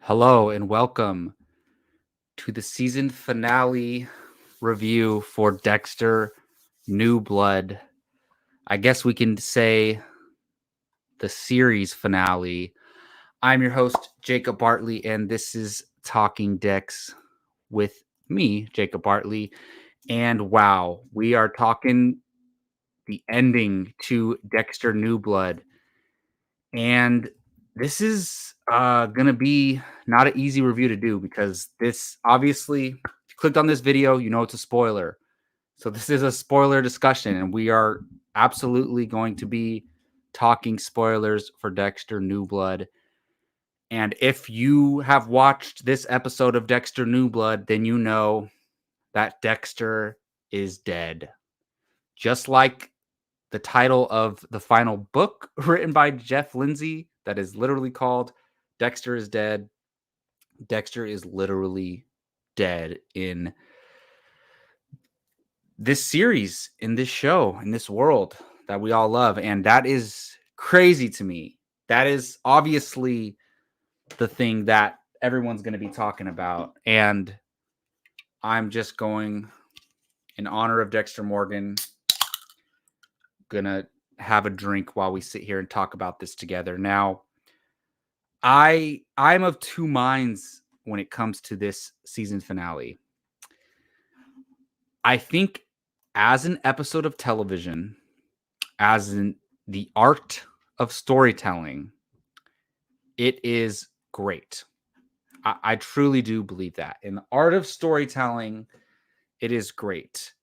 Hello and welcome to the season finale review for Dexter New Blood. I guess we can say the series finale. I'm your host, Jacob Bartley, and this is Talking Dex with me, Jacob Bartley. And wow, we are talking the ending to Dexter New Blood. And this is going to be not an easy review to do because this obviously, if you clicked on this video, you know it's a spoiler. So this is a spoiler discussion, and we are absolutely going to be talking spoilers for Dexter New Blood. And if you have watched this episode of Dexter New Blood, then you know that Dexter is dead. Just like the title of the final book written by Jeff Lindsay that is literally called Dexter Is Dead. Dexter is literally dead in this series, in this show, in this world that we all love. And that is crazy to me. That is obviously the thing that everyone's going to be talking about. And I'm just going, in honor of Dexter Morgan, gonna have a drink while we sit here and talk about this together. Now, I'm of two minds when it comes to this season finale. I think as an episode of television, as in the art of storytelling, it is great. I truly do believe that. In the art of storytelling, it is great.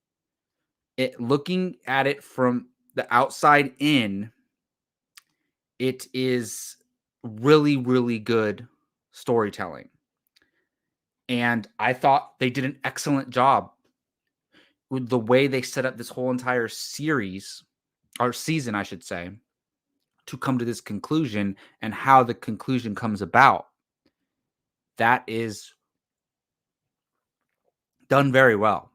Looking at it from the outside in, it is really, really good storytelling. And I thought they did an excellent job with the way they set up this whole entire series, or season, I should say, to come to this conclusion and how the conclusion comes about. That is done very well.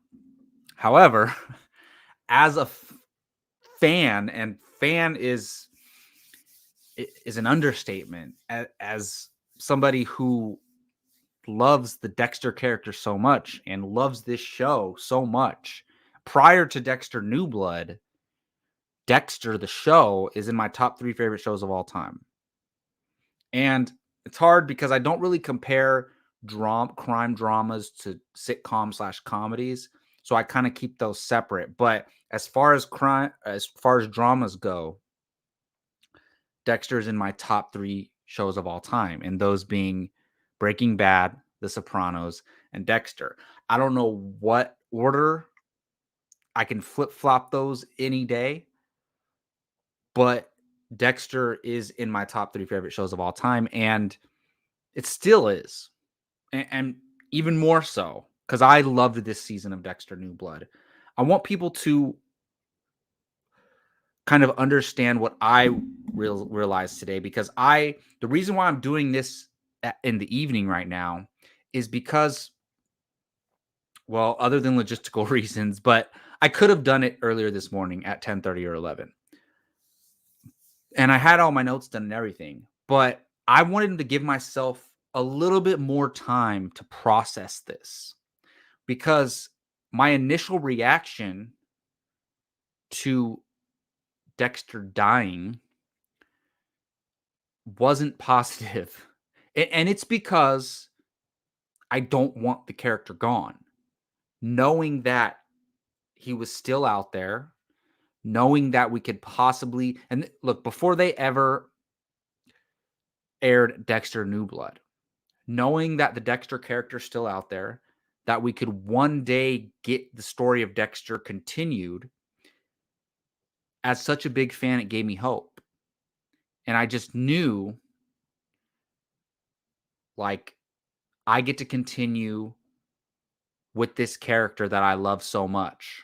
However, as a fan, and fan is an understatement, as somebody who loves the Dexter character so much and loves this show so much. Prior to Dexter New Blood, Dexter, the show, is in my top 3 favorite shows of all time. And it's hard because I don't really compare crime dramas to sitcom/comedies. So I kind of keep those separate. But as far as dramas go, Dexter's in my top 3 shows of all time, and those being Breaking Bad, The Sopranos, and Dexter. I don't know what order. I can flip-flop those any day, but Dexter is in my top 3 favorite shows of all time, and it still is. And even more so, because I loved this season of Dexter New Blood. I want people to kind of understand what I realized today, because the reason why I'm doing this in the evening right now is because, well, other than logistical reasons, but I could have done it earlier this morning at 10:30 or 11. And I had all my notes done and everything, but I wanted to give myself a little bit more time to process this, because my initial reaction to Dexter dying wasn't positive. And it's because I don't want the character gone. Knowing that he was still out there, knowing that we could possibly, and look, before they ever aired Dexter New Blood, knowing that the Dexter character is still out there, that we could one day get the story of Dexter continued, as such a big fan, it gave me hope. And I just knew, like, I get to continue with this character that I love so much.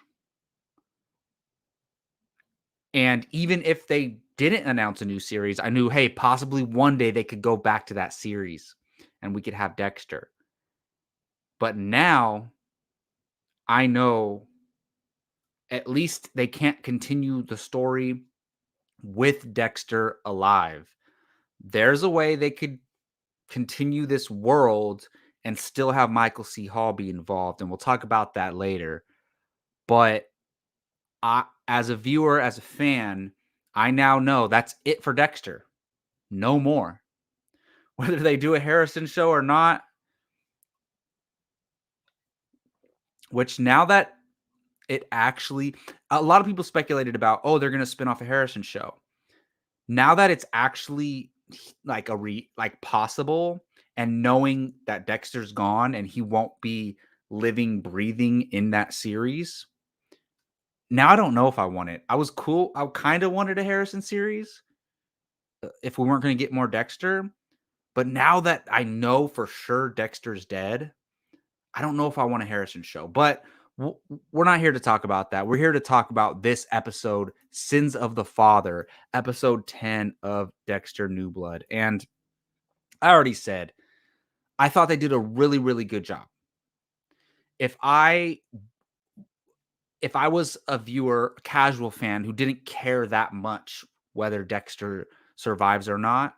And even if they didn't announce a new series, I knew, hey, possibly one day they could go back to that series and we could have Dexter. But now I know at least they can't continue the story with Dexter alive. There's a way they could continue this world and still have Michael C. Hall be involved, and we'll talk about that later. But as a viewer, as a fan, I now know that's it for Dexter. No more. Whether they do a Harrison show or not, which now that it actually, a lot of people speculated about, oh, they're going to spin off a Harrison show. Now that it's actually like possible, and knowing that Dexter's gone and he won't be living, breathing in that series, now I don't know if I want it. I kind of wanted a Harrison series if we weren't going to get more Dexter. But now that I know for sure Dexter's dead, I don't know if I want a Harrison show. But we're not here to talk about that. We're here to talk about this episode, Sins of the Father, episode 10 of Dexter New Blood. And I already said, I thought they did a really, really good job. If I was a viewer, a casual fan who didn't care that much whether Dexter survives or not,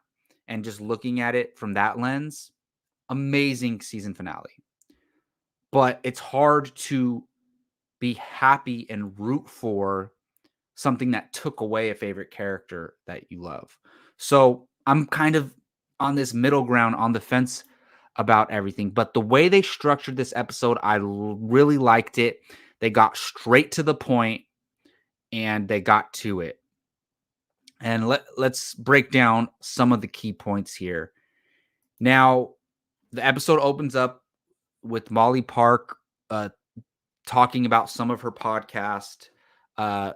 and just looking at it from that lens, amazing season finale. But it's hard to be happy and root for something that took away a favorite character that you love. So I'm kind of on this middle ground, on the fence about everything. But the way they structured this episode, I really liked it. They got straight to the point and they got to it. And let's break down some of the key points here. Now, the episode opens up with Molly Park talking about some of her podcast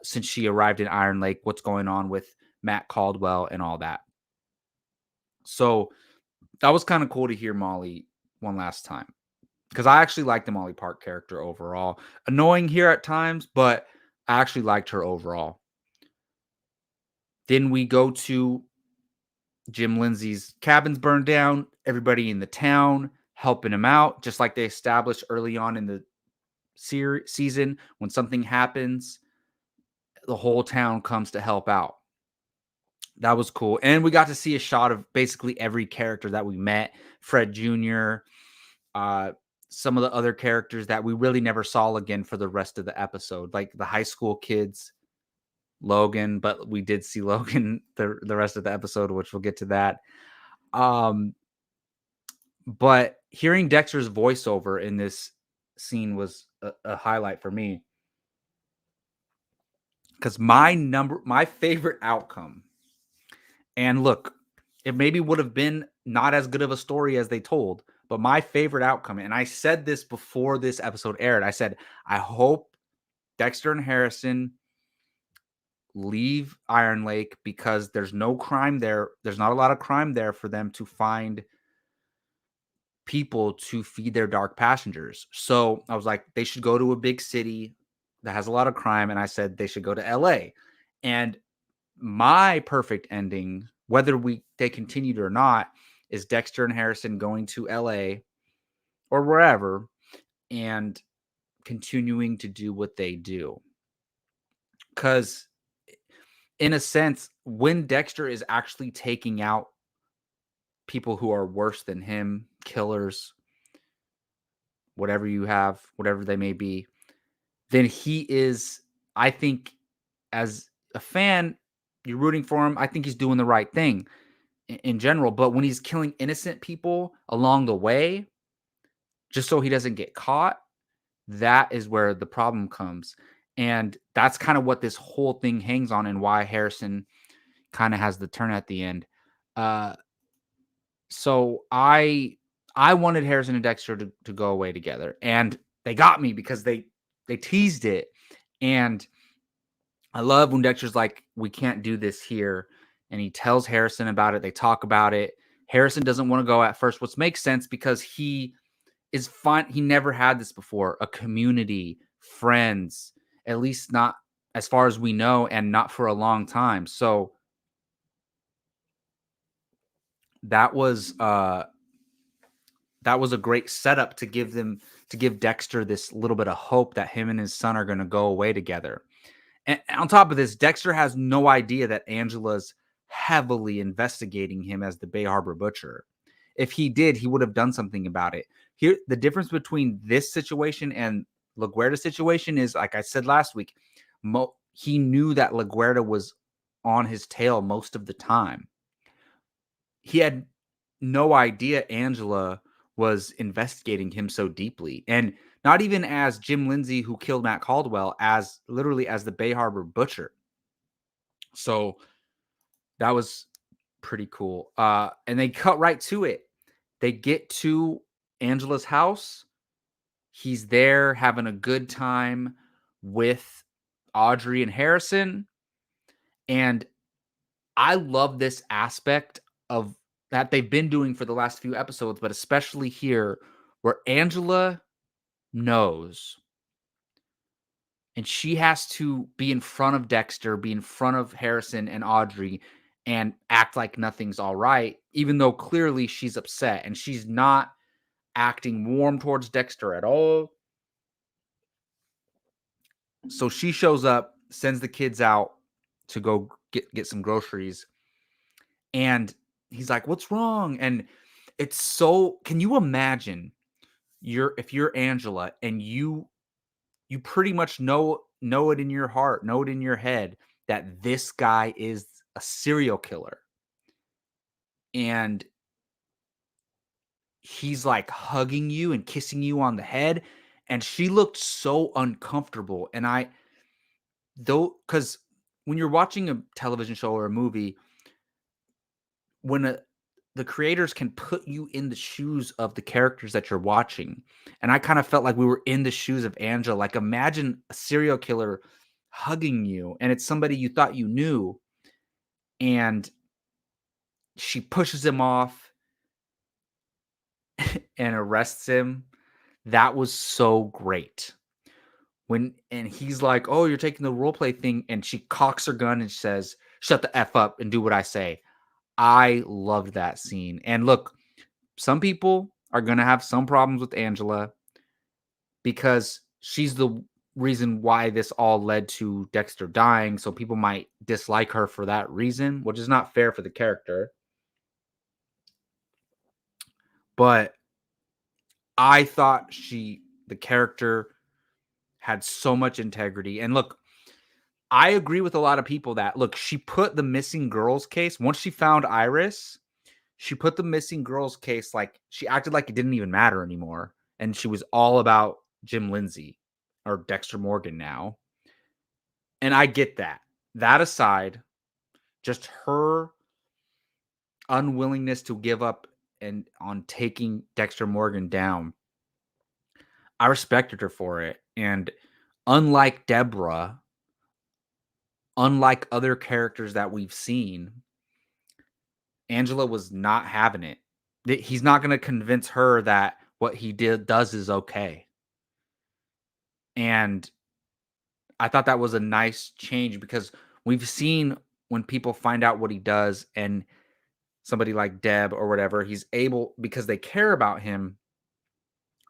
since she arrived in Iron Lake, what's going on with Matt Caldwell and all that. So that was kind of cool to hear Molly one last time, because I actually liked the Molly Park character overall. Annoying here at times, but I actually liked her overall. Then we go to Jim Lindsay's cabin's burned down. Everybody in the town helping him out, just like they established early on in the season. When something happens, the whole town comes to help out. That was cool. And we got to see a shot of basically every character that we met. Fred Jr., some of the other characters that we really never saw again for the rest of the episode, like the high school kids, Logan, but we did see Logan the rest of the episode, which we'll get to that. But hearing Dexter's voiceover in this scene was a highlight for me, because my favorite outcome, and look, it maybe would have been not as good of a story as they told, but my favorite outcome, and I said this before this episode aired, I said, I hope Dexter and Harrison leave Iron Lake, because there's no crime there. There's not a lot of crime there for them to find people to feed their dark passengers. So I was like, they should go to a big city that has a lot of crime. And I said they should go to LA. And my perfect ending, whether they continued or not, is Dexter and Harrison going to LA or wherever and continuing to do what they do. Because in a sense, when Dexter is actually taking out people who are worse than him, killers, whatever you have, whatever they may be, then he is, I think, as a fan, you're rooting for him. I think he's doing the right thing in general. But when he's killing innocent people along the way, just so he doesn't get caught, that is where the problem comes. And that's kind of what this whole thing hangs on, and why Harrison kind of has the turn at the end. So I wanted Harrison and Dexter to go away together, and they got me because they teased it. And I love when Dexter's like, we can't do this here. And he tells Harrison about it. They talk about it. Harrison doesn't want to go at first, which makes sense because he is fine. He never had this before, a community, friends, at least not as far as we know, and not for a long time. So that was a great setup to give Dexter this little bit of hope that him and his son are going to go away together. And on top of this, Dexter has no idea that Angela's heavily investigating him as the Bay Harbor Butcher. if he did, he would have done something about it. Here, the difference between this situation and LaGuerta's situation is, like I said last week, he knew that LaGuerta was on his tail most of the time. He had no idea Angela was investigating him so deeply. And not even as Jim Lindsay, who killed Matt Caldwell, as literally as the Bay Harbor Butcher. So that was pretty cool. And they cut right to it. They get to Angela's house. He's there having a good time with Audrey and Harrison. And I love this aspect of that they've been doing for the last few episodes, but especially here, where Angela knows and she has to be in front of Dexter, be in front of Harrison and Audrey, and act like nothing's all right, even though clearly she's upset and she's not acting warm towards Dexter at all. So she shows up, sends the kids out to go get some groceries. And he's like, "What's wrong?" And it's so, can you imagine if you're Angela and you pretty much know it in your heart, know it in your head that this guy is a serial killer. And he's like hugging you and kissing you on the head. And she looked so uncomfortable. And because when you're watching a television show or a movie, when the creators can put you in the shoes of the characters that you're watching. And I kind of felt like we were in the shoes of Angela. Like, imagine a serial killer hugging you, and it's somebody you thought you knew. And she pushes him off and arrests him. That was so great. And he's like, "Oh, you're taking the role play thing." And she cocks her gun and says, "Shut the F up and do what I say." I loved that scene. And look, some people are going to have some problems with Angela because she's the reason why this all led to Dexter dying. So people might dislike her for that reason, which is not fair for the character. But I thought the character had so much integrity. And look, I agree with a lot of people that, look, she put the missing girls case, once she found Iris, she put the missing girls case, like, she acted like it didn't even matter anymore. And she was all about Jim Lindsay or Dexter Morgan now. And I get that. That aside, just her unwillingness to give up and on taking Dexter Morgan down, I respected her for it. And unlike Deborah, unlike other characters that we've seen, Angela was not having it. He's not going to convince her that what he does is okay. And I thought that was a nice change, because we've seen when people find out what he does, and somebody like Deb or whatever, he's able, because they care about him,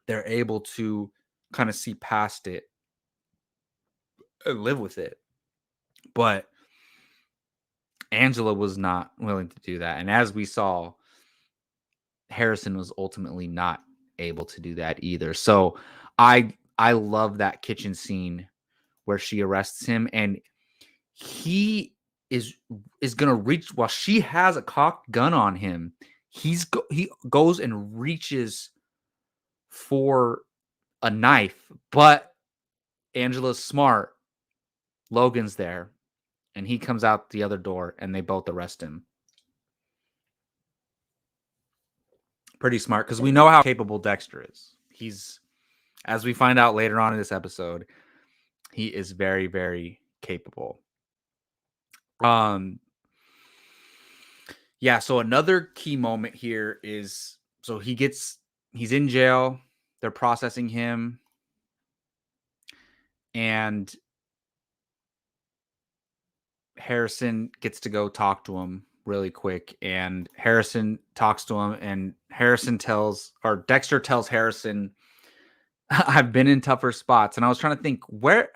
they're able to kind of see past it and live with it. But Angela was not willing to do that. And as we saw, Harrison was ultimately not able to do that either. So I love that kitchen scene where she arrests him, and he is gonna reach, while she has a cocked gun on him. He goes and reaches for a knife, but Angela's smart. Logan's there, and he comes out the other door, and they both arrest him. Pretty smart, because we know how capable Dexter is. He's, as we find out later on in this episode, he is very, very capable. Yeah, so another key moment here is, so he's in jail, they're processing him, and Harrison gets to go talk to him really quick, and Harrison talks to him, and Dexter tells Harrison, "I've been in tougher spots." And I was trying to think, where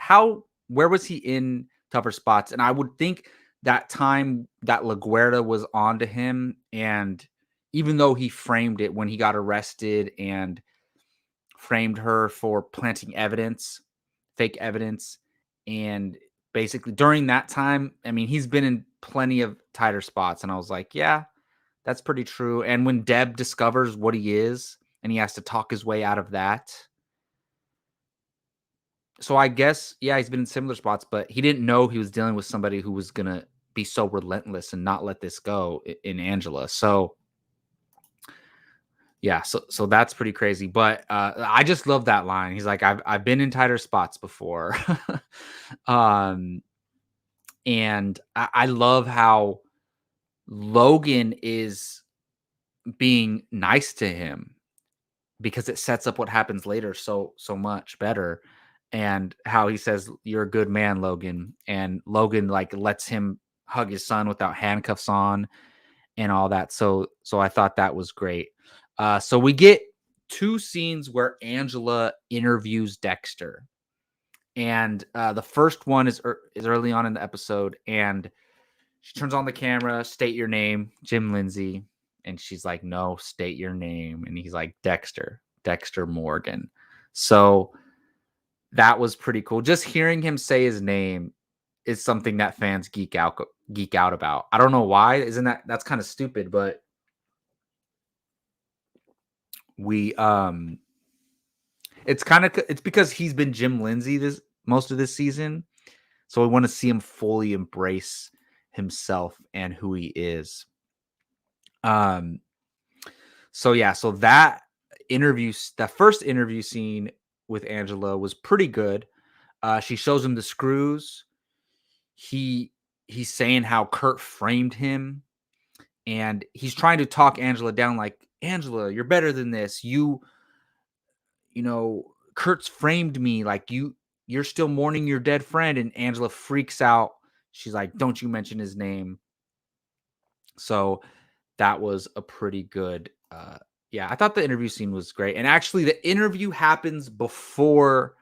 was he in tougher spots? And I would think that time that LaGuerta was onto him and even though he framed it when he got arrested and framed her for planting evidence, fake evidence. And basically during that time, I mean, he's been in plenty of tighter spots. And I was like, yeah, that's pretty true. And when Deb discovers what he is and he has to talk his way out of that. So I guess, yeah, he's been in similar spots, but he didn't know he was dealing with somebody who was going to be so relentless and not let this go in Angela. So yeah, so that's pretty crazy. But I just love that line. He's like, I've been in tighter spots before. um, and I love how Logan is being nice to him because it sets up what happens later so much better. And how he says, "You're a good man, Logan," and Logan like lets him hug his son without handcuffs on and all that. So I thought that was great. So we get two scenes where Angela interviews Dexter, and the first one is early on in the episode, and she turns on the camera, state your name, Jim Lindsay, and she's like, "No, state your name," and he's like, Dexter Morgan. So that was pretty cool. Just hearing him say his name is something that fans geek out about. I don't know why. Isn't that's kind of stupid, but we it's because he's been Jim Lindsay this most of this season. So we want to see him fully embrace himself and who he is. Um so yeah, so that first interview scene with Angela was pretty good. She shows him the screws. He he's saying how Kurt framed him, and he's trying to talk Angela down like, Angela, you're better than this. Kurt's framed me, like you're still mourning your dead friend. And Angela freaks out. She's like, don't you mention his name. So that was a pretty good yeah, I thought the interview scene was great. And actually the interview happens before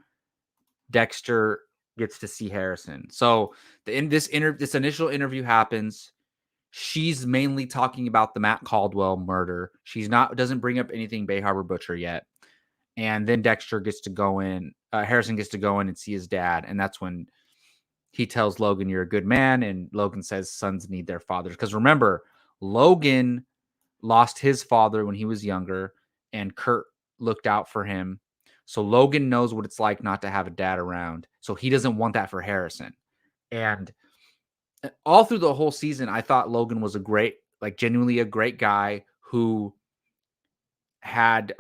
Dexter gets to see Harrison. So this initial interview happens. She's mainly talking about the Matt Caldwell murder. She's not doesn't bring up anything Bay Harbor Butcher yet. And then Dexter gets to go in. Harrison gets to go in and see his dad, and that's when he tells Logan, "You're a good man," and Logan says, "Sons need their fathers." Because remember, Logan lost his father when he was younger, and Kurt looked out for him. So Logan knows what it's like not to have a dad around. So he doesn't want that for Harrison. And all through the whole season, I thought Logan was genuinely a great guy who had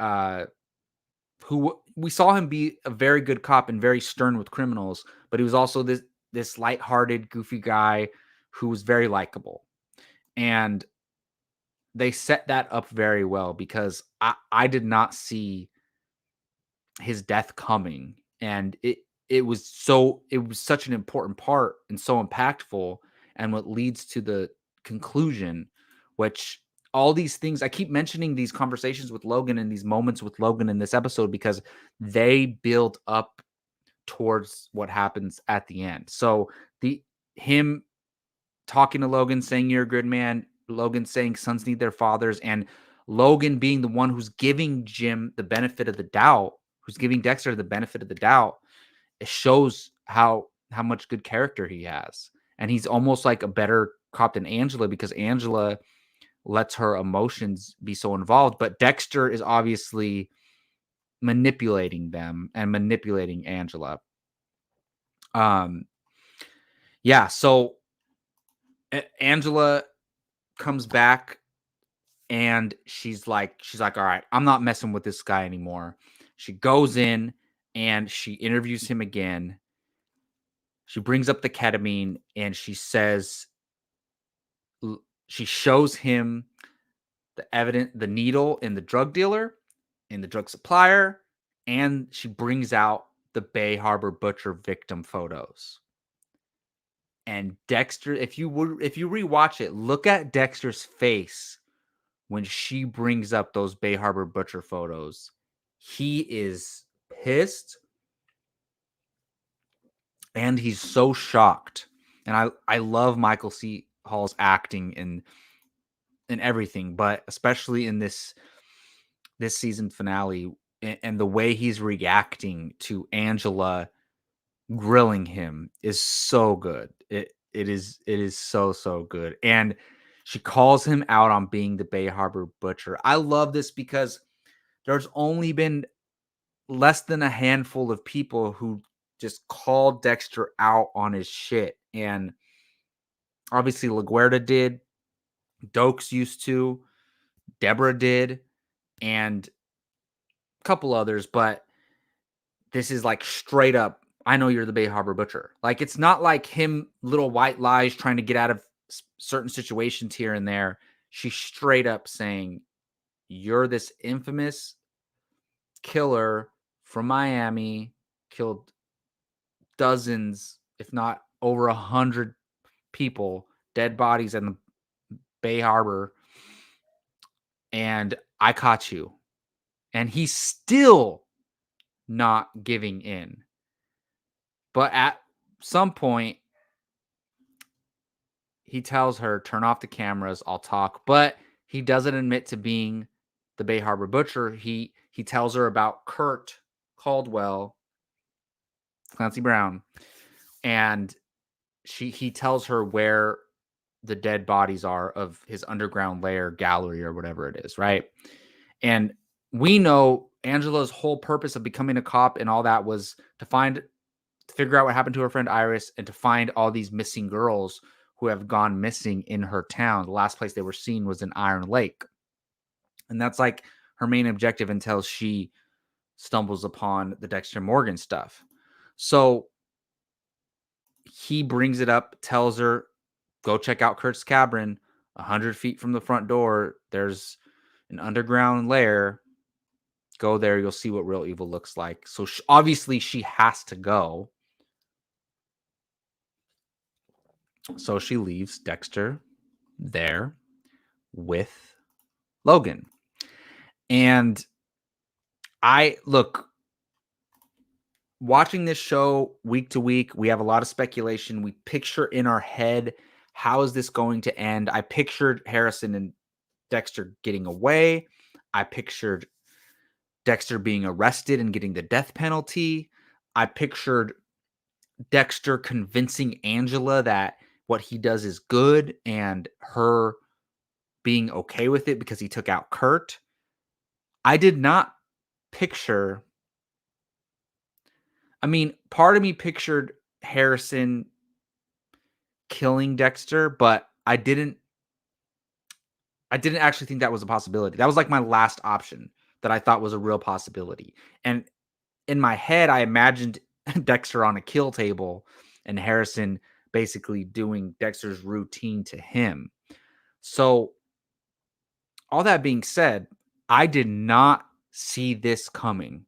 who we saw him be a very good cop and very stern with criminals, but he was also this lighthearted, goofy guy who was very likable. And they set that up very well because I did not see his death coming. And it was such an important part and so impactful, and what leads to the conclusion, which all these things I keep mentioning, these conversations with Logan and these moments with Logan in this episode, because they build up towards what happens at the end. So the him talking to Logan, saying you're a good man, Logan saying sons need their fathers, and Logan being the one who's giving Jim the benefit of the doubt, who's giving Dexter the benefit of the doubt, it shows how much good character he has. And he's almost like a better cop than Angela, because Angela lets her emotions be so involved, but Dexter is obviously manipulating them and manipulating Angela. Yeah, so Angela comes back and she's like, all right, I'm not messing with this guy anymore. She goes in and she interviews him again. She brings up the ketamine and she says, she shows him the needle in the drug dealer, in the drug supplier, and she brings out the Bay Harbor Butcher victim photos. And Dexter, if you rewatch it, look at Dexter's face when she brings up those Bay Harbor Butcher photos. He is pissed and he's so shocked. And I love Michael C. Hall's acting in everything, but especially in this season finale, and the way he's reacting to Angela grilling him is so good. It is so good. And she calls him out on being the Bay Harbor Butcher. I love this because there's only been less than a handful of people who just called Dexter out on his shit. And obviously LaGuerta did, Dokes used to, Deborah did, and a couple others, but this is like straight up, I know you're the Bay Harbor Butcher. Like, it's not like him little white lies trying to get out of certain situations here and there. She's straight up saying, you're this infamous killer from Miami, killed dozens, if not over 100 people, dead bodies in the Bay Harbor, and I caught you. And he's still not giving in. But at some point, he tells her, turn off the cameras, I'll talk. But he doesn't admit to being the Bay Harbor Butcher. He tells her about Kurt Caldwell, Clancy Brown, and he tells her where the dead bodies are of his underground lair gallery or whatever it is, right? And we know Angela's whole purpose of becoming a cop and all that was to figure out what happened to her friend Iris and to find all these missing girls who have gone missing in her town. The last place they were seen was in Iron Lake. And that's like her main objective until she stumbles upon the Dexter Morgan stuff. So he brings it up, tells her, go check out Kurt's cabin. 100 feet from the front door, there's an underground lair. Go there, you'll see what real evil looks like. So obviously she has to go. So she leaves Dexter there with Logan. And watching this show week to week, we have a lot of speculation. We picture in our head, how is this going to end? I pictured Harrison and Dexter getting away. I pictured Dexter being arrested and getting the death penalty. I pictured Dexter convincing Angela that what he does is good and her being okay with it because he took out Kurt. I did not picture. I mean, part of me pictured Harrison killing Dexter, but I didn't actually think that was a possibility. That was like my last option that I thought was a real possibility. And in my head, I imagined Dexter on a kill table and Harrison basically doing Dexter's routine to him. So, all that being said, I did not see this coming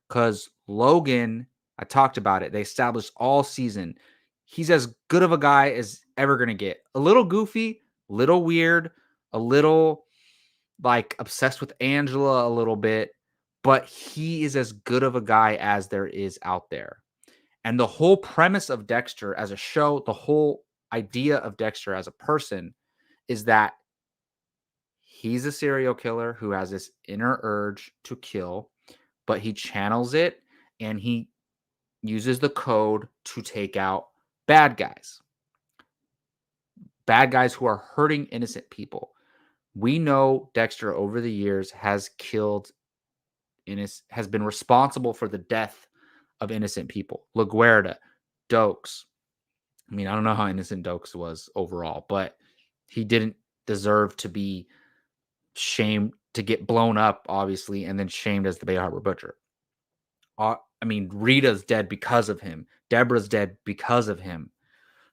because Logan, I talked about it. They established all season. He's as good of a guy as ever going to get. A little goofy, little weird, a little like obsessed with Angela a little bit, but he is as good of a guy as there is out there. And the whole premise of Dexter as a show, the whole idea of Dexter as a person is that he's a serial killer who has this inner urge to kill, but he channels it and he uses the code to take out bad guys who are hurting innocent people. We know Dexter over the years has been responsible for the death of innocent people. LaGuerta, Dokes. I mean, I don't know how innocent Dokes was overall, but he didn't deserve to be shamed, to get blown up, obviously, and then shamed as the Bay Harbor Butcher. I mean, Rita's dead because of him. Deborah's dead because of him.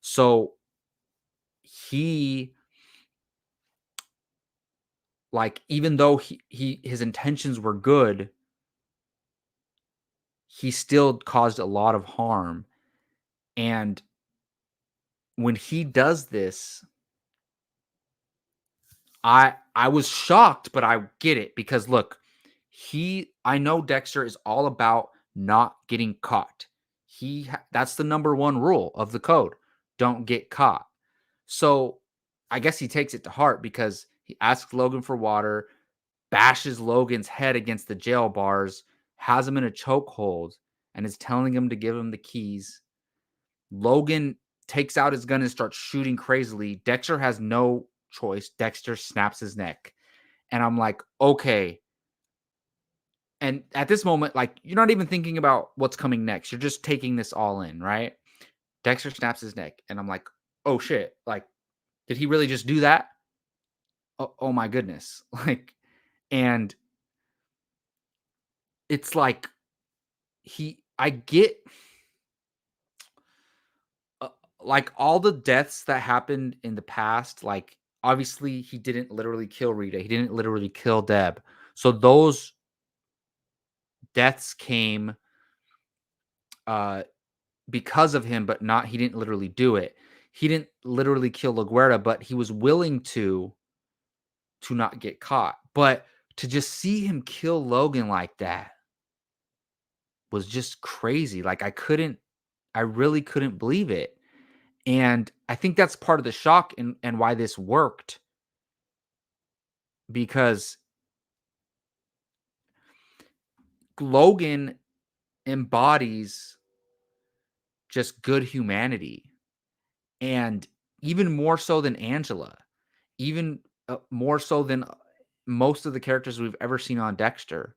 So he, like, even though his intentions were good, he still caused a lot of harm. And when he does this, I was shocked, but I get it because look, I know Dexter is all about not getting caught. That's the number one rule of the code. Don't get caught. So I guess he takes it to heart because He asks Logan for water, bashes Logan's head against the jail bars, has him in a chokehold, and is telling him to give him the keys. Logan takes out his gun and starts shooting crazily. Dexter has no choice. Dexter snaps his neck. And I'm like, okay. And at this moment, like, you're not even thinking about what's coming next. You're just taking this all in, right? Dexter snaps his neck. And I'm like, oh shit. Like, did he really just do that? Oh my goodness. Like, and it's like, I get uh, like all the deaths that happened in the past, like obviously he didn't literally kill Rita. He didn't literally kill Deb. So those deaths came uh because of him, but not he didn't literally do it. He didn't literally kill LaGuerta, but he was willing to not get caught. But to just see him kill Logan like that was just crazy. Like I really couldn't believe it. And I think that's part of the shock and why this worked, because Logan embodies just good humanity, and even more so than Angela, even more so than most of the characters we've ever seen on Dexter.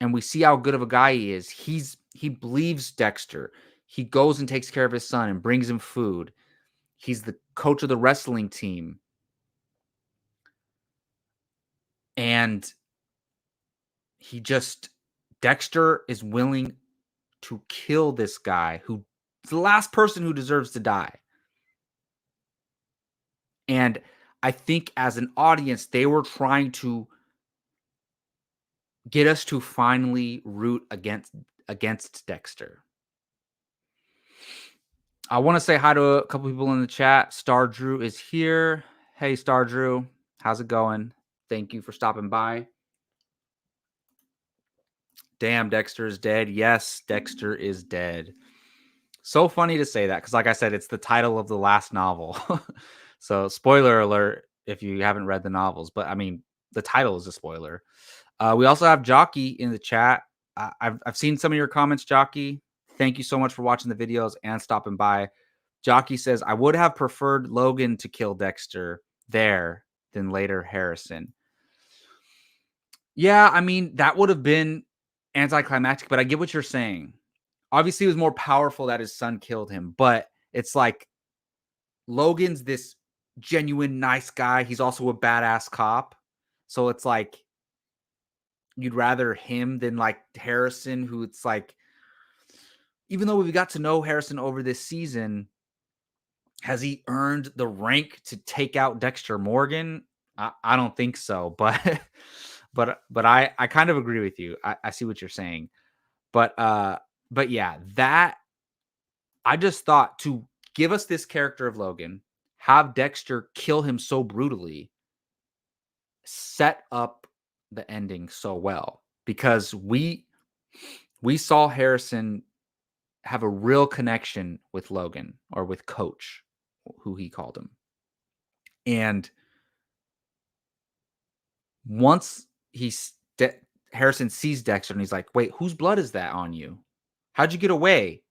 And we see how good of a guy he is. He believes Dexter. He goes and takes care of his son and brings him food. He's the coach of the wrestling team. And Dexter is willing to kill this guy who's the last person who deserves to die. And I think as an audience, they were trying to get us to finally root against Dexter. I want to say hi to a couple people in the chat. Star Drew is here. Hey, Star Drew. How's it going? Thank you for stopping by. Damn, Dexter is dead. Yes, Dexter is dead. So funny to say that because, like I said, it's the title of the last novel. So, spoiler alert if you haven't read the novels. But, I mean, the title is a spoiler. We also have Jockey in the chat. I've seen some of your comments, Jockey. Thank you so much for watching the videos and stopping by. Jockey says, I would have preferred Logan to kill Dexter there than later Harrison. Yeah, I mean, that would have been anticlimactic, but I get what you're saying. Obviously, it was more powerful that his son killed him, but it's like Logan's this genuine nice guy. He's also a badass cop. So it's like you'd rather him than like Harrison, who it's like, even though we got to know Harrison over this season, has he earned the rank to take out Dexter Morgan? I don't think so, but but I kind of agree with you. I see what you're saying. But yeah, that I just thought to give us this character of Logan, have Dexter kill him so brutally, set up the ending so well, because we saw Harrison have a real connection with Logan, or with Coach, who he called him. And once Harrison sees Dexter and he's like, wait, whose blood is that on you? How'd you get away?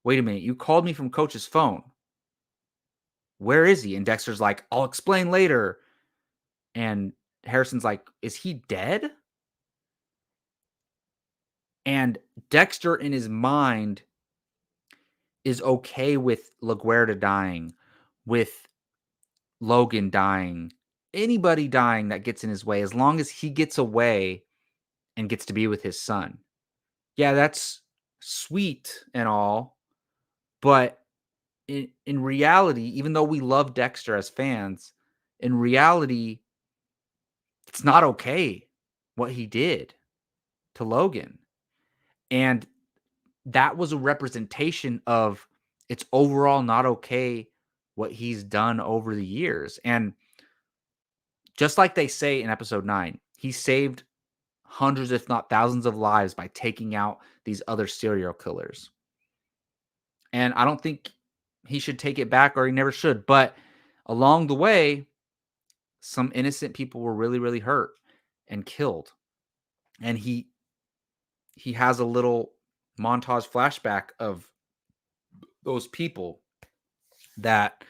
Wait a minute, you called me from Coach's phone. Where is he? And Dexter's like, I'll explain later. And Harrison's like, is he dead? And Dexter in his mind is okay with LaGuerta dying, with Logan dying, anybody dying that gets in his way, as long as he gets away and gets to be with his son. Yeah, that's sweet and all, but in reality, even though we love Dexter as fans, in reality, it's not okay what he did to Logan. And that was a representation of it's overall not okay what he's done over the years. And just like they say in episode 9, he saved hundreds, if not thousands, of lives by taking out these other serial killers. And I don't think he should take it back, or he never should. But along the way, some innocent people were really, really hurt and killed. And he has a little montage flashback of those people that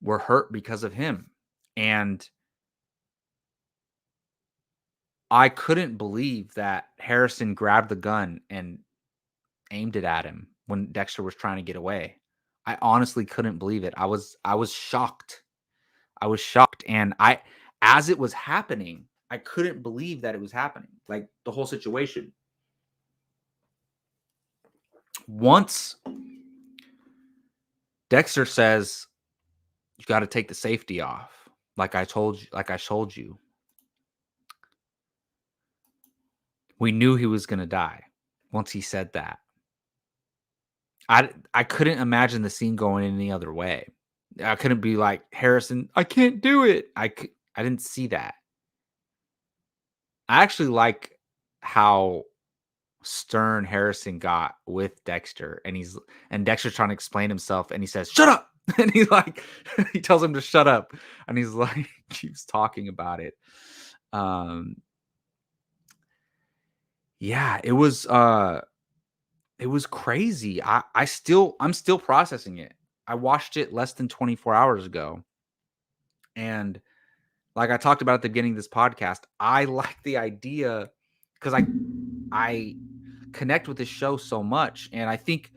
were hurt because of him. And I couldn't believe that Harrison grabbed the gun and aimed it at him when Dexter was trying to get away. I honestly couldn't believe it. I was shocked. I was shocked, and as it was happening, I couldn't believe that it was happening. Like the whole situation. Once Dexter says, "You got to take the safety off," like I told you, like I showed you. We knew he was going to die once he said that. I couldn't imagine the scene going any other way. I couldn't be like, Harrison, I can't do it. I didn't see that. I actually like how stern Harrison got with Dexter, and Dexter's trying to explain himself, and he says, "Shut up!" And he's like, he tells him to shut up, and he's like, keeps talking about it. Yeah, it was crazy. I'm still processing it. I watched it less than 24 hours ago, and like I talked about at the beginning of this podcast, I like the idea because I connect with this show so much, and I think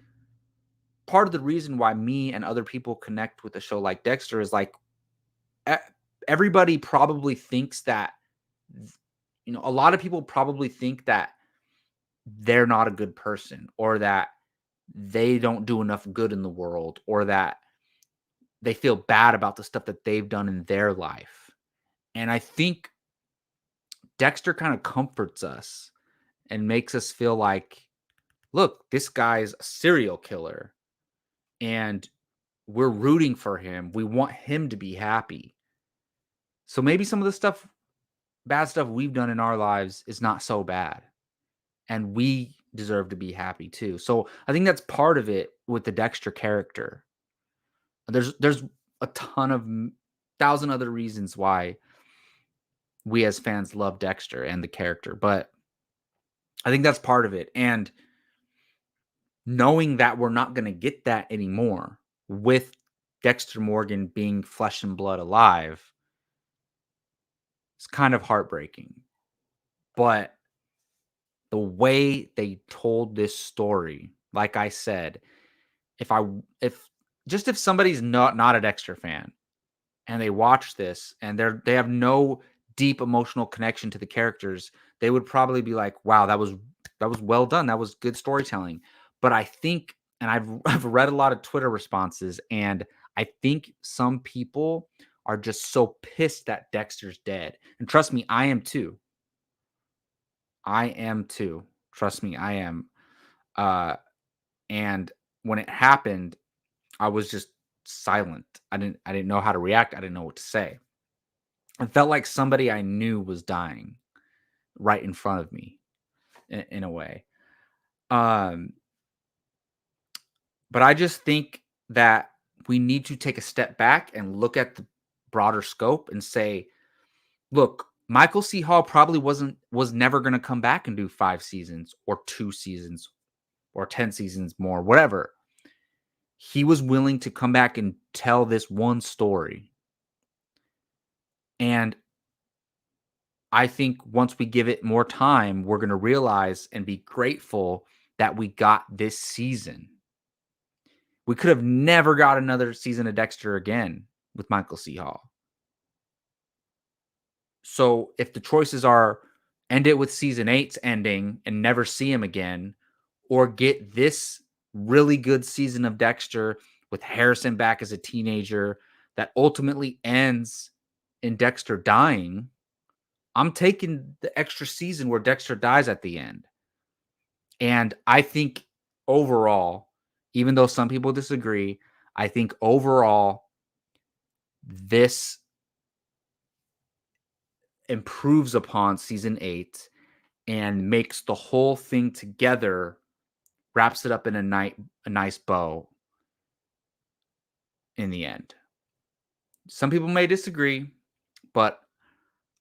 part of the reason why me and other people connect with a show like Dexter is like e- everybody probably thinks that a lot of people probably think that they're not a good person, or that they don't do enough good in the world, or that they feel bad about the stuff that they've done in their life. And I think Dexter kind of comforts us and makes us feel like, look, this guy's a serial killer and we're rooting for him. We want him to be happy. So maybe some of the bad stuff we've done in our lives is not so bad. And we deserve to be happy too. So I think that's part of it with the Dexter character. There's a ton of thousand other reasons why we as fans love Dexter and the character, but I think that's part of it. And knowing that we're not going to get that anymore with Dexter Morgan being flesh and blood alive, it's kind of heartbreaking. But the way they told this story, like I said, if somebody's not a Dexter fan and they watch this and they have no deep emotional connection to the characters, they would probably be like, "Wow, that was well done. That was good storytelling." But I think, and I've read a lot of Twitter responses, and I think some people are just so pissed that Dexter's dead. And trust me, I am too. I am too. Trust me, I am. And when it happened, I was just silent. I didn't know how to react. I didn't know what to say. It felt like somebody I knew was dying right in front of me in a way. Um, but I just think that we need to take a step back and look at the broader scope and say, look, Michael C. Hall probably was never going to come back and do 5 seasons or 2 seasons or 10 seasons more, whatever. He was willing to come back and tell this one story. And I think once we give it more time, we're going to realize and be grateful that we got this season. We could have never got another season of Dexter again with Michael C. Hall. So if the choices are end it with season 8's ending and never see him again, or get this really good season of Dexter with Harrison back as a teenager that ultimately ends in Dexter dying, I'm taking the extra season where Dexter dies at the end. And I think overall, even though some people disagree, I think overall this improves upon season 8 and makes the whole thing together, wraps it up in a nice bow in the end. Some people may disagree, but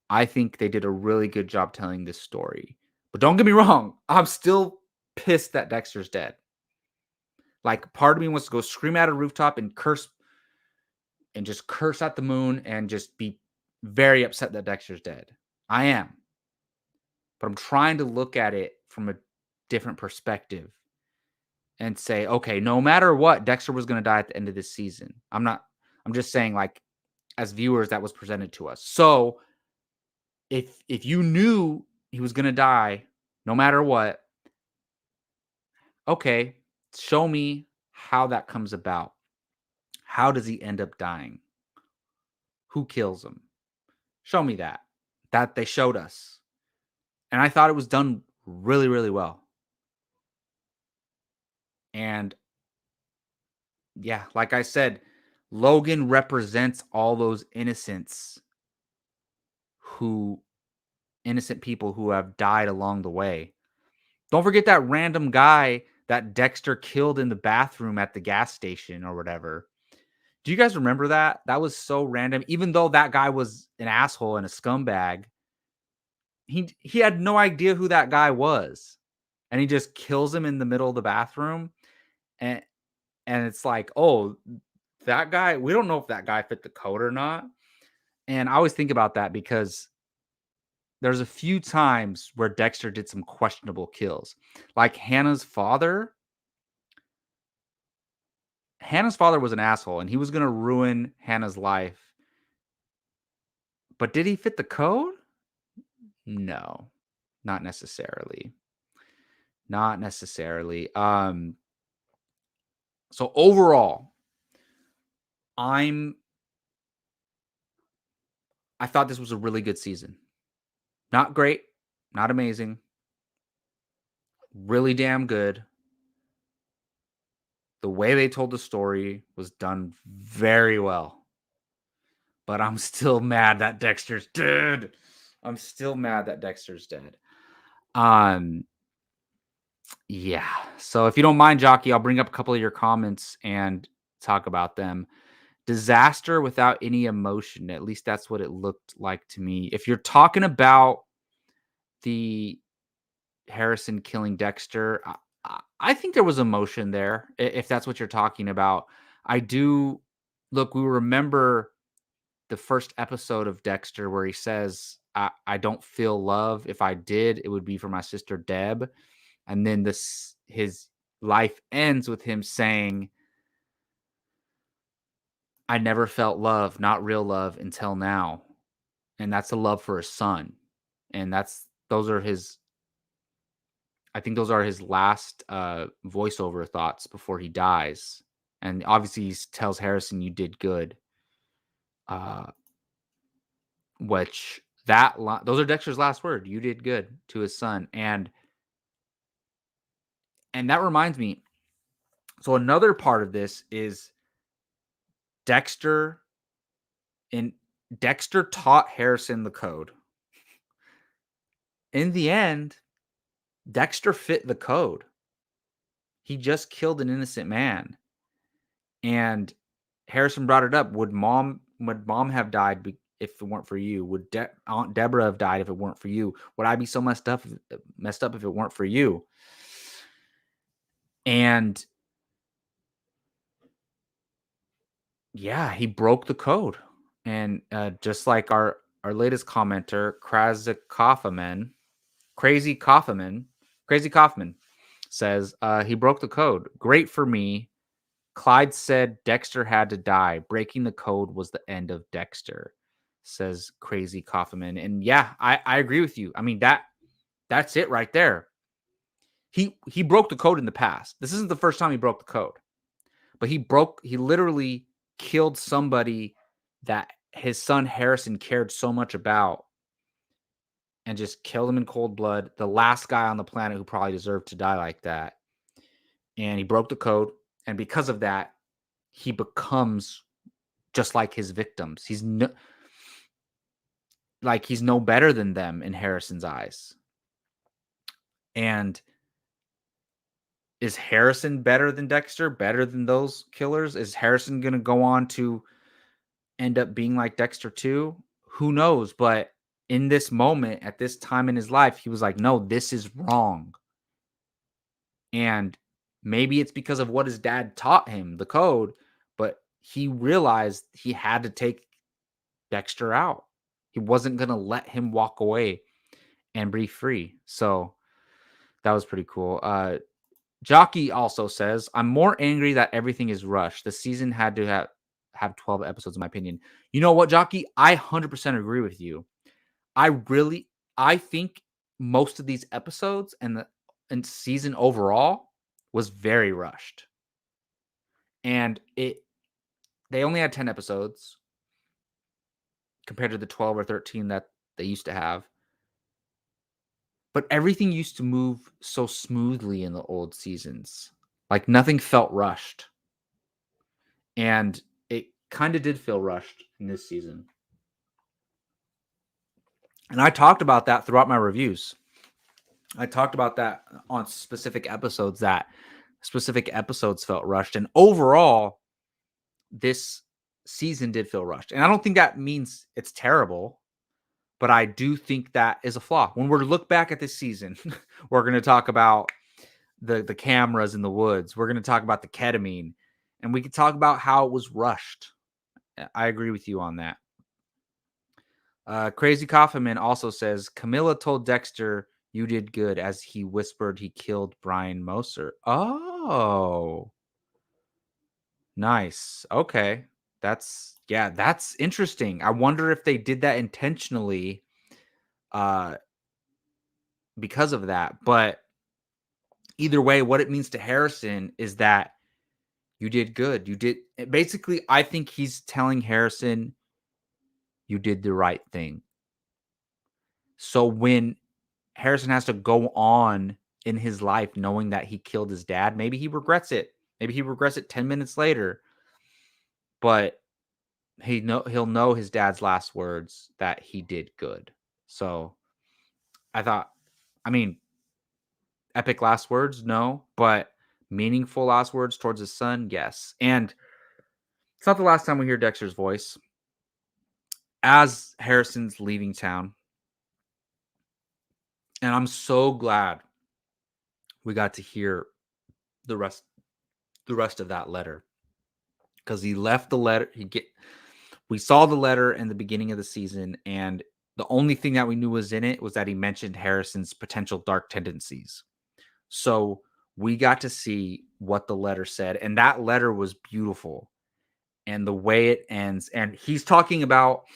I think they did a really good job telling this story. But don't get me wrong, I'm still pissed that Dexter's dead. Like, part of me wants to go scream at a rooftop and curse and just curse at the moon and just be very upset that Dexter's dead. I am. But I'm trying to look at it from a different perspective and say, okay, no matter what, Dexter was going to die at the end of this season. I'm just saying, like, as viewers, that was presented to us. So if you knew he was going to die no matter what, okay, show me how that comes about. How does he end up dying? Who kills him? Show me that. That they showed us. And I thought it was done really, really well. And yeah, like I said, Logan represents all those innocent people who have died along the way. Don't forget that random guy that Dexter killed in the bathroom at the gas station or whatever. Do you guys remember that? That was so random. Even though that guy was an asshole and a scumbag, he had no idea who that guy was. And he just kills him in the middle of the bathroom. And it's like, oh, that guy, we don't know if that guy fit the code or not. And I always think about that because there's a few times where Dexter did some questionable kills. Like Hannah's father. Hannah's father was an asshole and he was going to ruin Hannah's life. But did he fit the code? No, not necessarily. Not necessarily. So overall, I thought this was a really good season. Not great, not amazing. Really damn good. The way they told the story was done very well. But I'm still mad that Dexter's dead. I'm still mad that Dexter's dead. Yeah. So if you don't mind, Jockey, I'll bring up a couple of your comments and talk about them. Disaster without any emotion. At least that's what it looked like to me. If you're talking about the Harrison killing Dexter, I think there was emotion there, if that's what you're talking about. I do. Look, we remember the first episode of Dexter where he says, I don't feel love. If I did, it would be for my sister Deb. And then his life ends with him saying, I never felt love, not real love until now. And that's a love for his son. And I think those are his last voiceover thoughts before he dies. And obviously he tells Harrison, you did good. Which those are Dexter's last word. You did good to his son. And that reminds me. So another part of this is Dexter taught Harrison the code. In the end, Dexter fit the code. He just killed an innocent man. And Harrison brought it up. Would mom have died if it weren't for you? Would Aunt Deborah have died if it weren't for you? Would I be so messed up if it weren't for you? And yeah, he broke the code. And just like our latest commenter, Crazy Kaufman says, he broke the code. Great for me. Clyde said Dexter had to die. Breaking the code was the end of Dexter, says Crazy Kaufman. And yeah, I agree with you. I mean, that's it right there. He broke the code in the past. This isn't the first time he broke the code. But he literally killed somebody that his son Harrison cared so much about and just killed him in cold blood. The last guy on the planet who probably deserved to die like that. And he broke the code. And because of that, he becomes just like his victims. He's no better than them in Harrison's eyes. And is Harrison better than Dexter? Better than those killers? Is Harrison going to go on to end up being like Dexter too? who knows? But in this moment, at this time in his life, he was like, no, this is wrong. And maybe it's because of what his dad taught him, the code, but he realized he had to take Dexter out. He wasn't going to let him walk away and be free. So that was pretty cool. Jockey also says, I'm more angry that everything is rushed. The season had to have 12 episodes, in my opinion. You know what, Jockey? I 100% agree with you. I think most of these episodes and season overall was very rushed. And they only had 10 episodes compared to the 12 or 13 that they used to have. But everything used to move so smoothly in the old seasons. Like nothing felt rushed. And it kind of did feel rushed in this season. And I talked about that throughout my reviews. I talked about that on specific episodes, that specific episodes felt rushed. And overall, this season did feel rushed. And I don't think that means it's terrible, but I do think that is a flaw. When we look back at this season, we're going to talk about the cameras in the woods. We're going to talk about the ketamine, and we could talk about how it was rushed. I agree with you on that. Crazy Coffin Man also says Camilla told Dexter, "You did good," as he whispered he killed Brian Moser. Oh, nice. Okay, that's interesting. I wonder if they did that intentionally, uh, because of that. But either way, what it means to Harrison is that you did good. You did basically. I think he's telling Harrison, "You did the right thing." So when Harrison has to go on in his life knowing that he killed his dad, maybe he regrets it. Maybe he regrets it 10 minutes later. But he'll know his dad's last words that he did good. So I thought, I mean, epic last words, no, but meaningful last words towards his son, yes. And it's not the last time we hear Dexter's voice. As Harrison's leaving town, and I'm so glad we got to hear the rest of that letter, because he left the letter. We saw the letter in the beginning of the season, and the only thing that we knew was in it was that he mentioned Harrison's potential dark tendencies. So we got to see what the letter said, and that letter was beautiful. And the way it ends, and he's talking about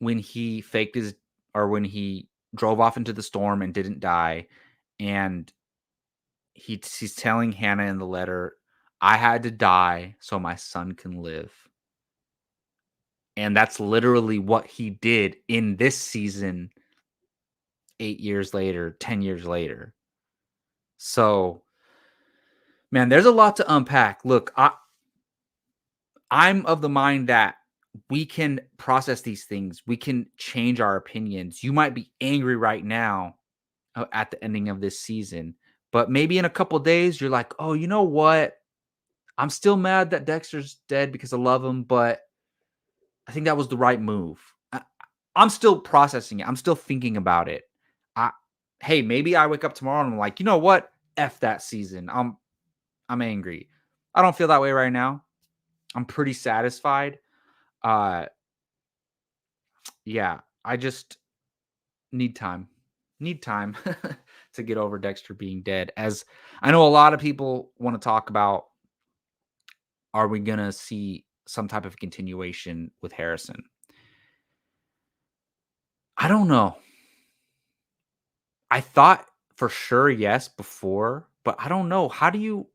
when he when he drove off into the storm and didn't die, and he's telling Hannah in the letter, I had to die so my son can live. And that's literally what he did in this season 8 years later, 10 years later. So, man, there's a lot to unpack. Look, I'm of the mind that we can process these things. We can change our opinions. You might be angry right now at the ending of this season, but maybe in a couple days you're like, "Oh, you know what? I'm still mad that Dexter's dead because I love him, but I think that was the right move." I'm still processing it. I'm still thinking about it. Hey, maybe I wake up tomorrow and I'm like, "You know what? F that season. I'm angry." I don't feel that way right now. I'm pretty satisfied. Uh yeah, I just need time. Need time to get over Dexter being dead. As I know a lot of people want to talk about, are we going to see some type of continuation with Harrison? I don't know. I thought for sure yes before, but I don't know. How do you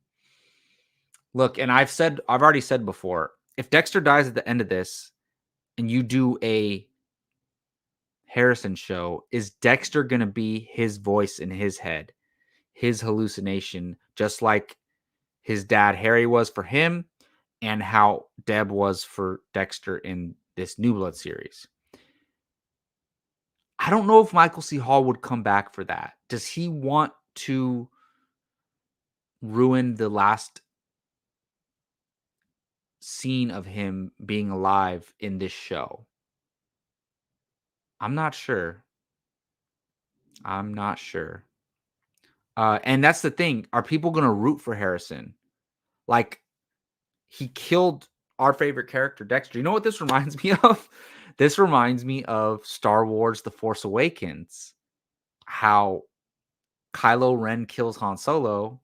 look? And I've already said before, if Dexter dies at the end of this and you do a Harrison show, is Dexter going to be his voice in his head, his hallucination, just like his dad Harry was for him and how Deb was for Dexter in this New Blood series? I don't know if Michael C. Hall would come back for that. Does he want to ruin the last scene of him being alive in this show? I'm not sure. I'm not sure. And that's the thing. Are people gonna root for Harrison? Like, he killed our favorite character, Dexter. You know what this reminds me of? This reminds me of Star Wars: The Force Awakens. How Kylo Ren kills Han Solo.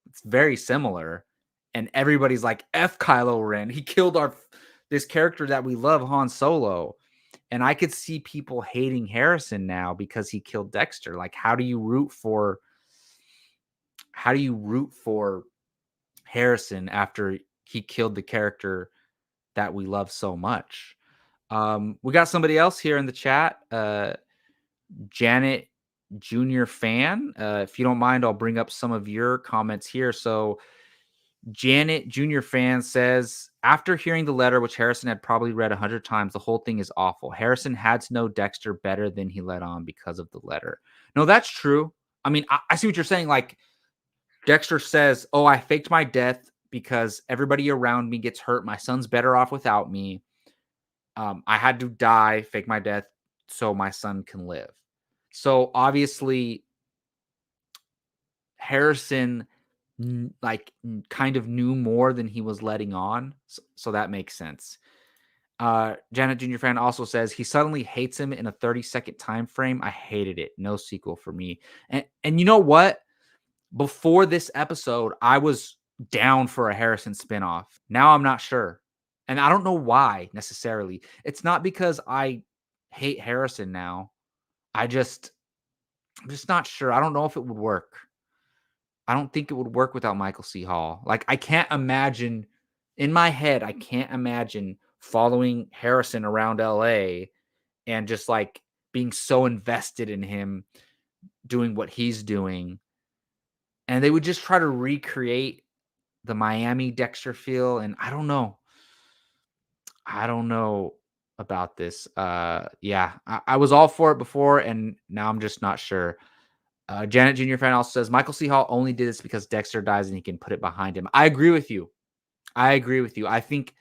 It's very similar, and everybody's like, "F Kylo Ren. He killed our this character that we love, Han Solo." And I could see people hating Harrison now because he killed Dexter. Like, how do you root for Harrison after he killed the character that we love so much? We got somebody else here in the chat, Janet Junior Fan. If you don't mind, I'll bring up some of your comments here. So Janet Junior Fan says, after hearing the letter, which Harrison had probably read 100 times, the whole thing is awful. Harrison had to know Dexter better than he let on because of the letter. No, that's true. I mean, I see what you're saying. Like, Dexter says, "Oh, I faked my death because everybody around me gets hurt. My son's better off without me. I had to die, fake my death, so my son can live." So obviously, Harrison kind of knew more than he was letting on. So that makes sense. Janet Junior Fan also says he suddenly hates him in a 30-second time frame. I hated it. No sequel for me. And you know what? Before this episode, I was down for a Harrison spinoff. Now I'm not sure. And I don't know why necessarily. It's not because I hate Harrison now. I'm just not sure. I don't know if it would work. I don't think it would work without Michael C. Hall. Like, I can't imagine in my head, I can't imagine following Harrison around LA and just like being so invested in him doing what he's doing. And they would just try to recreate the Miami Dexter feel. And I don't know. I don't know about this. Yeah, I was all for it before, and now I'm just not sure. Janet Junior Fan also says Michael C. Hall only did this because Dexter dies and he can put it behind him. I agree with you. I agree with you. I think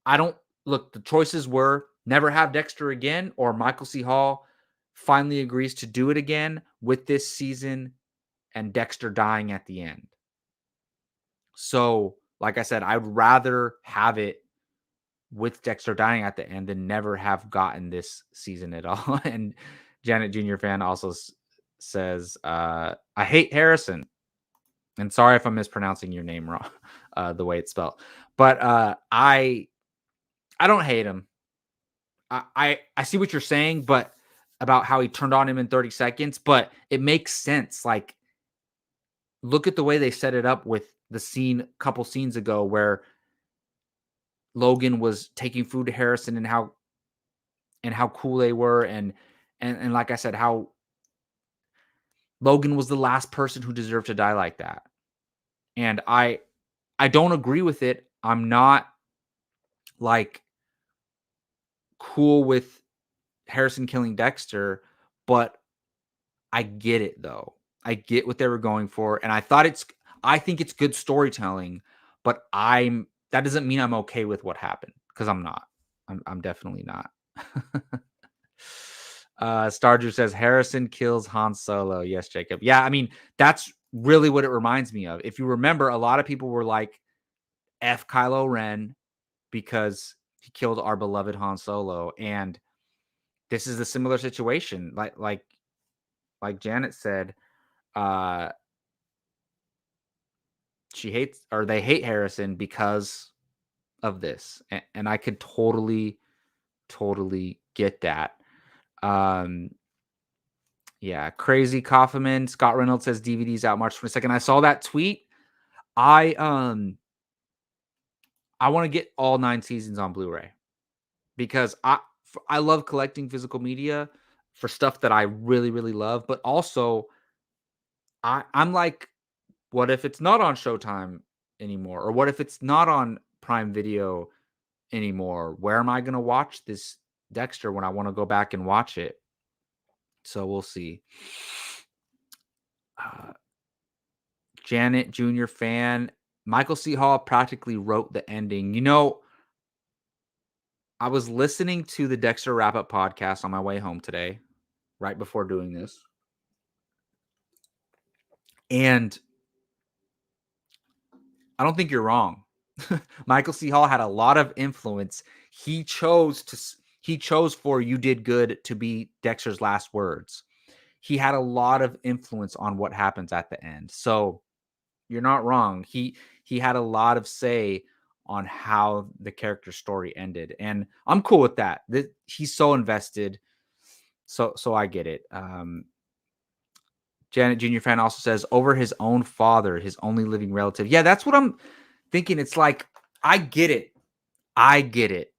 I don't look. The choices were never have Dexter again, or Michael C. Hall finally agrees to do it again with this season, and Dexter dying at the end. So, like I said, I'd rather have it with Dexter dying at the end than never have gotten this season at all. And Janet Junior Fan also says, "I hate Harrison." And sorry if I'm mispronouncing your name wrong, the way it's spelled. But I don't hate him. I see what you're saying, but about how he turned on him in 30 seconds, but it makes sense. Like, look at the way they set it up with the couple scenes ago where Logan was taking food to Harrison and how cool they were, and like I said, how Logan was the last person who deserved to die like that. And I don't agree with it. I'm not like cool with Harrison killing Dexter, but I get it though. I get what they were going for, and I think it's good storytelling, but that doesn't mean I'm okay with what happened because I'm not. I'm definitely not. Stardew says Harrison kills Han Solo. Yes, Jacob. Yeah, I mean, that's really what it reminds me of. If you remember, a lot of people were like, F Kylo Ren because he killed our beloved Han Solo. And this is a similar situation. Like Janet said, uh they hate Harrison because of this. And I could totally get that. Um Yeah, Crazy Kaufman. Scott Reynolds says DVD's out March 22nd. I saw that tweet. I I want to get all 9 seasons on Blu-ray because I love collecting physical media for stuff that I really love, but also I'm like, what if it's not on Showtime anymore? Or what if it's not on Prime Video anymore? Where am I going to watch this Dexter when I want to go back and watch it? So we'll see. Uh, Janet Junior Fan. Michael C. Hall practically wrote the ending. You know, I was listening to the Dexter Wrap Up podcast on my way home today, right before doing this. And I don't think you're wrong. Michael C. Hall had a lot of influence. He chose for "You Did Good" to be Dexter's last words. He had a lot of influence on what happens at the end. So you're not wrong. He had a lot of say on how the character story ended, and I'm cool with that. He's so invested. So I get it. Janet Jr. fan also says over his own father, his only living relative. Yeah, that's what I'm thinking. It's like, I get it. I get it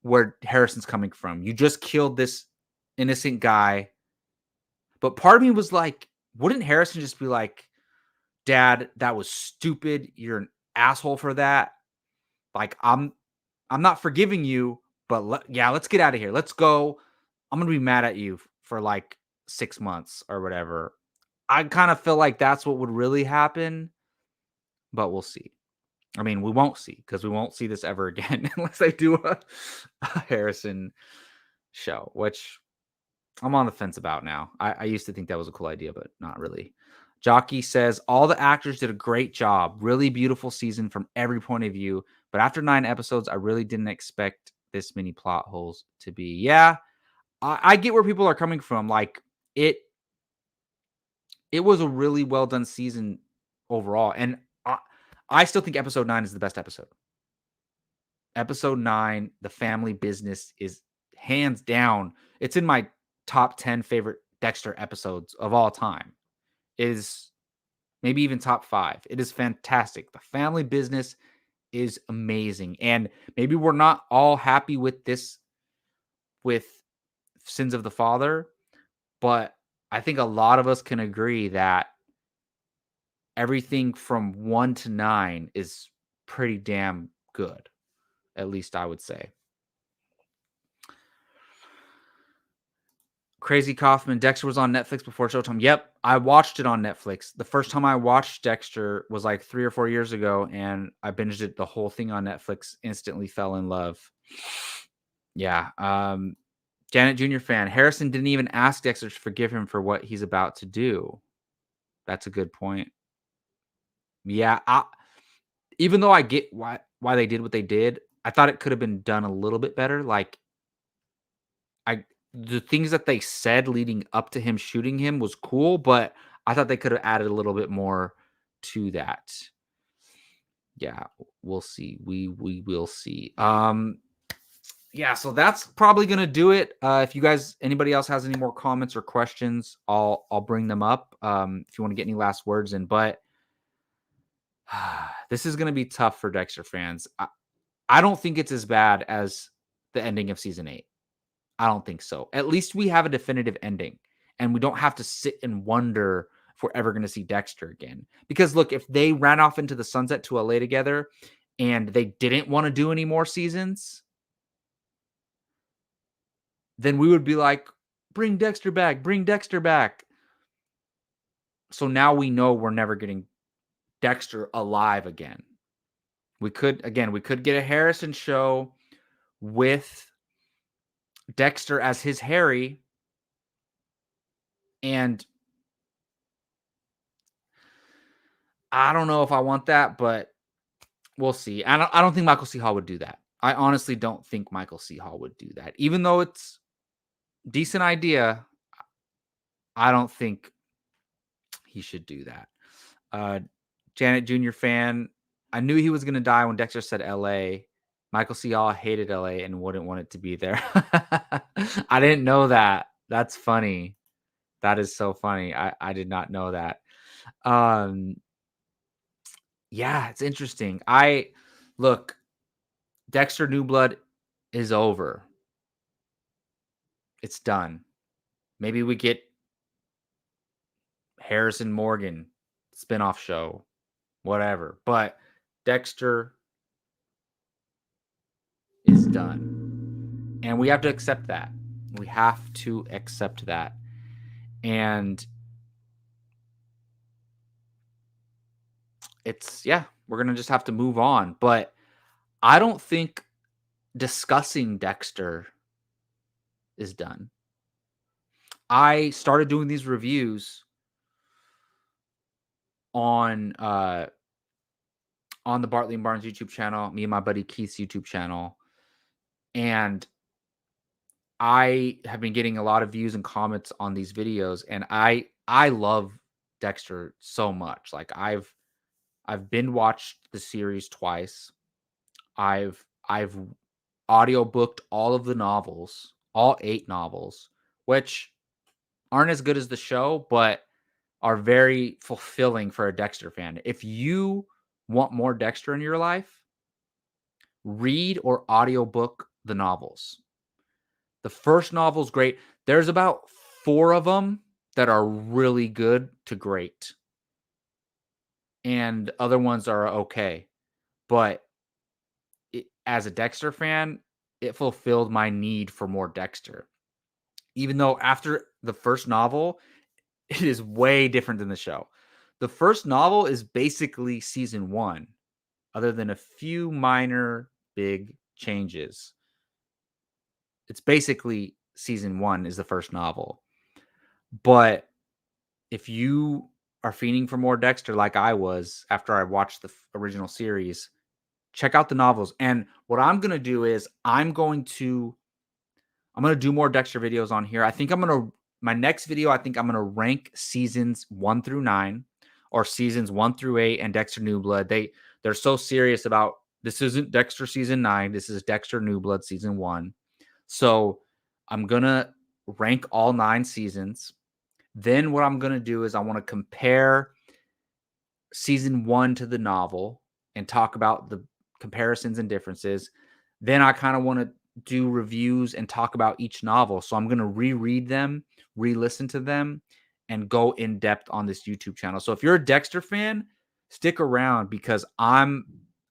where Harrison's coming from. You just killed this innocent guy. But part of me was like, wouldn't Harrison just be like, Dad, that was stupid. You're an asshole for that. Like, I'm not forgiving you, but let's get out of here. Let's go. I'm going to be mad at you for like 6 months or whatever. I kind of feel like that's what would really happen, but we'll see. I mean, we won't see, because we won't see this ever again unless they do a Harrison show, which I'm on the fence about now. I used to think that was a cool idea, but not really. Jockey says all the actors did a great job. Really beautiful season from every point of view. But after 9 episodes, I really didn't expect this many plot holes to be. Yeah, I get where people are coming from. Like, it was a really well done season overall, and I still think episode 9 is the best episode. Episode 9, the family business, is hands down. It's in my top 10 favorite Dexter episodes of all time. It is maybe even top 5. It is fantastic. The family business is amazing. And maybe we're not all happy with this, with Sins of the Father, but I think a lot of us can agree that everything from 1 to 9 is pretty damn good. At least I would say. Crazy Kaufman, Dexter was on Netflix before Showtime. Yep, I watched it on Netflix. The first time I watched Dexter was like 3 or 4 years ago, and I binged it, the whole thing on Netflix, instantly fell in love. Yeah. Janet Jr. fan, Harrison didn't even ask Dexter to forgive him for what he's about to do. That's a good point. Yeah, even though I get why they did what they did, I thought it could have been done a little bit better. Like, the things that they said leading up to him shooting him was cool, but I thought they could have added a little bit more to that. Yeah, we'll see. We will see. Yeah, so that's probably gonna do it. If you guys, anybody else has any more comments or questions, I'll bring them up. If you want to get any last words in, but this is gonna be tough for Dexter fans. I don't think it's as bad as the ending of season 8. I don't think so. At least we have a definitive ending, and we don't have to sit and wonder if we're ever going to see Dexter again. Because look, if they ran off into the sunset to LA together and they didn't want to do any more seasons, then we would be like, bring Dexter back, bring Dexter back. So now we know we're never getting Dexter alive again. We could get a Harrison show with Dexter as his Harry, and I don't know if I want that, but we'll see. I don't think Michael C. Hall would do that. I honestly don't think Michael C. Hall would do that. Even though it's a decent idea, I don't think he should do that. Janet Jr. fan, I knew he was going to die when Dexter said LA. Michael C. Hall hated LA and wouldn't want it to be there. I didn't know that. That's funny. That is so funny. I did not know that. Yeah, it's interesting. Look, Dexter New Blood is over. It's done. Maybe we get Harrison Morgan spinoff show, whatever. But Dexter is done. And we have to accept that. We have to accept that. And we're going to just have to move on. But I don't think discussing Dexter Is Done. I started doing these reviews on the Bartley and Barnes YouTube channel, me and my buddy Keith's YouTube channel, and I have been getting a lot of views and comments on these videos, and I love Dexter so much. Like I've been watched the series twice. I've audio booked all of the novels, all 8 novels, which aren't as good as the show, but are very fulfilling for a Dexter fan. If you want more Dexter in your life, read or audiobook the novels. The first novel's great. There's about 4 of them that are really good to great. And other ones are okay. But as a Dexter fan, it fulfilled my need for more Dexter. Even though after the first novel, it is way different than the show. The first novel is basically season 1, other than a few minor big changes. It's basically season 1 is the first novel. But if you are fiending for more Dexter like I was after I watched the original series, check out the novels. And what I'm going to do is I'm going to do more Dexter videos on here. I think my next video, I think I'm going to rank seasons 1 through 9 or seasons 1 through 8 and Dexter New Blood. They're so serious about this isn't Dexter season 9. This is Dexter New Blood season 1. So I'm going to rank all 9 seasons. Then what I'm going to do is I want to compare season 1 to the novel and talk about the comparisons and differences. Then I kind of want to do reviews and talk about each novel. So I'm going to reread them, re-listen to them, and go in depth on this YouTube channel. So if you're a Dexter fan, stick around because I'm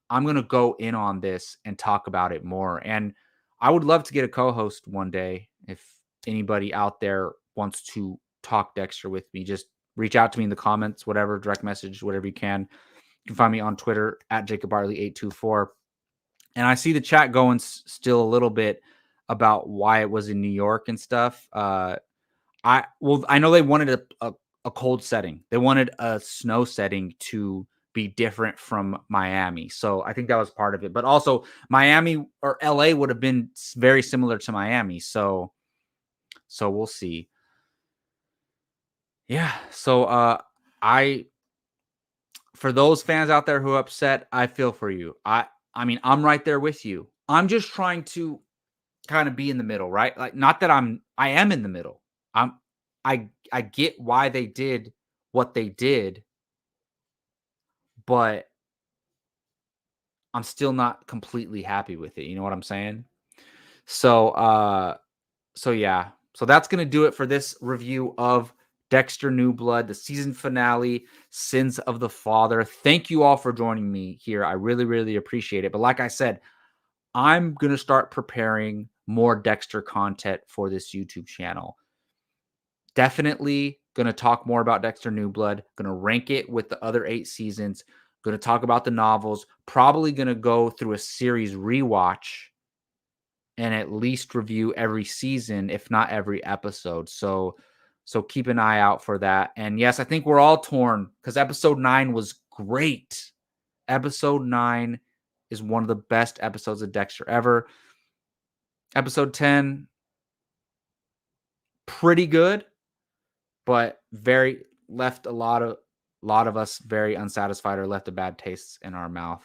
going to go in on this and talk about it more. And I would love to get a co-host one day. If anybody out there wants to talk Dexter with me, just reach out to me in the comments, whatever, direct message, whatever you can. You can find me on Twitter at JacobBartley824. And I see the chat going still a little bit about why it was in New York and stuff. I know they wanted a cold setting. They wanted a snow setting to be different from Miami. So I think that was part of it. But also Miami or LA would have been very similar to Miami. So we'll see. Yeah. So for those fans out there who are upset, I feel for you. I mean, I'm right there with you. I'm just trying to kind of be in the middle, right? Like, not that I am in the middle. I get why they did what they did, but I'm still not completely happy with it. You know what I'm saying? So yeah. So that's going to do it for this review of Dexter New Blood, the season finale, Sins of the Father. Thank you all for joining me here. I really, really appreciate it. But like I said, I'm going to start preparing more Dexter content for this YouTube channel. Definitely going to talk more about Dexter New Blood. Going to rank it with the other 8 seasons. Going to talk about the novels. Probably going to go through a series rewatch and at least review every season, if not every episode. So keep an eye out for that. And yes, I think we're all torn because episode 9 was great. Episode 9 is one of the best episodes of Dexter ever. Episode 10, pretty good, but very left a lot of us very unsatisfied or left a bad taste in our mouth.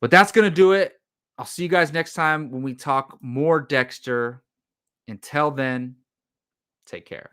But that's going to do it. I'll see you guys next time when we talk more Dexter. Until then, take care.